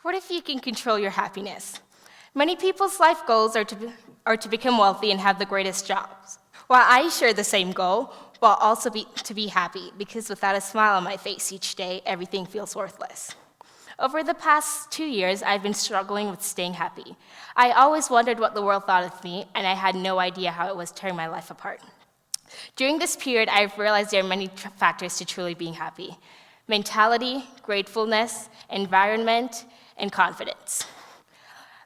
What if you can control your happiness? Many people's life goals are to become wealthy and have the greatest jobs. While I share the same goal, but also to be happy, because without a smile on my face each day, everything feels worthless. Over the past 2 years, I've been struggling with staying happy. I always wondered what the world thought of me, and I had no idea how it was tearing my life apart. During this period, I've realized there are many factors to truly being happy: mentality, gratefulness, environment, and confidence.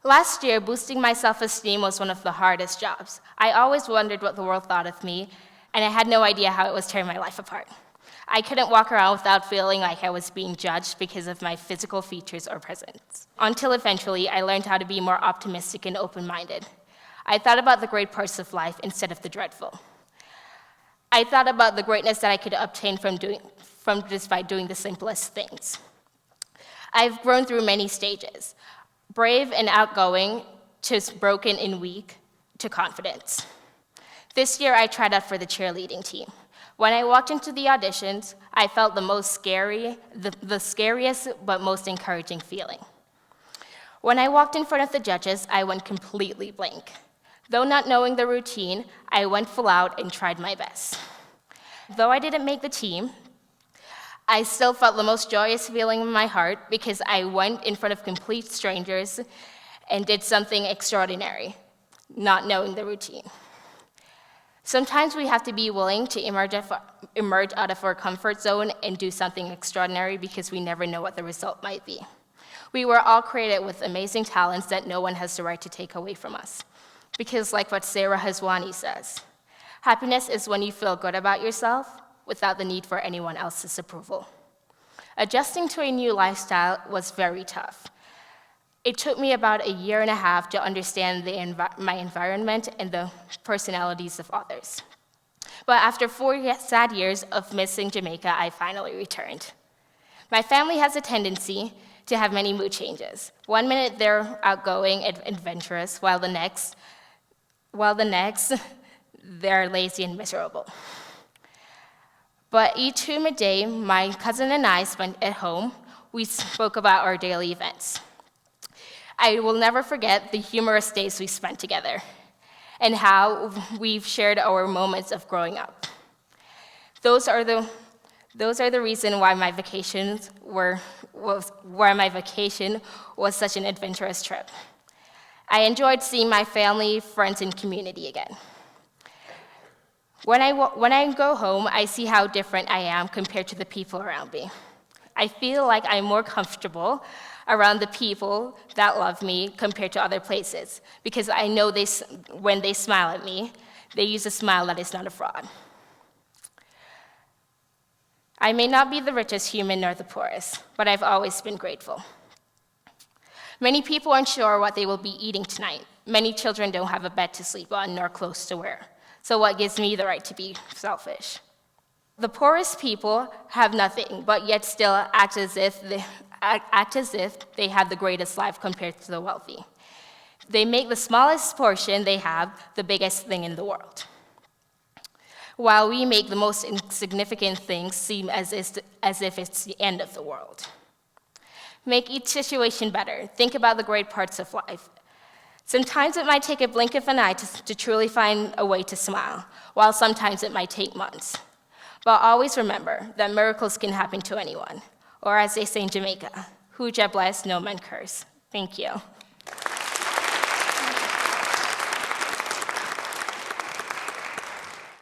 Last year, boosting my self-esteem was one of the hardest jobs. I always wondered what the world thought of me, and I had no idea how it was tearing my life apart. I couldn't walk around without feeling like I was being judged because of my physical features or presence. Until eventually, I learned how to be more optimistic and open-minded. I thought about the great parts of life instead of the dreadful. I thought about the greatness that I could obtain from just by doing the simplest things. I've grown through many stages: brave and outgoing, to broken and weak, to confidence. This year, I tried out for the cheerleading team. When I walked into the auditions, I felt the scariest but most encouraging feeling. When I walked in front of the judges, I went completely blank. Though not knowing the routine, I went full out and tried my best. Though I didn't make the team, I still felt the most joyous feeling in my heart because I went in front of complete strangers and did something extraordinary, not knowing the routine. Sometimes we have to be willing to emerge out of our comfort zone and do something extraordinary because we never know what the result might be. We were all created with amazing talents that no one has the right to take away from us. Because like what Sarah Haswani says, happiness is when you feel good about yourself without the need for anyone else's approval. Adjusting to a new lifestyle was very tough. It took me about 1.5 years to understand my environment and the personalities of others. But after 4 sad years of missing Jamaica, I finally returned. My family has a tendency to have many mood changes. One minute they're outgoing and adventurous, while the next they're lazy and miserable. But each humid day my cousin and I spent at home, we spoke about our daily events. I will never forget the humorous days we spent together and how we've shared our moments of growing up. Those are the reason why my vacation was such an adventurous trip. I enjoyed seeing my family, friends, and community again. When I go home, I see how different I am compared to the people around me. I feel like I'm more comfortable around the people that love me compared to other places, because I know when they smile at me, they use a smile that is not a fraud. I may not be the richest human nor the poorest, but I've always been grateful. Many people aren't sure what they will be eating tonight. Many children don't have a bed to sleep on nor clothes to wear. So what gives me the right to be selfish? The poorest people have nothing, but yet still act as if they have the greatest life compared to the wealthy. They make the smallest portion they have the biggest thing in the world, while we make the most insignificant things seem as if it's the end of the world. Make each situation better. Think about the great parts of life. Sometimes it might take a blink of an eye to truly find a way to smile, while sometimes it might take months. But always remember that miracles can happen to anyone. Or as they say in Jamaica, who Jah bless, no man curse. Thank you.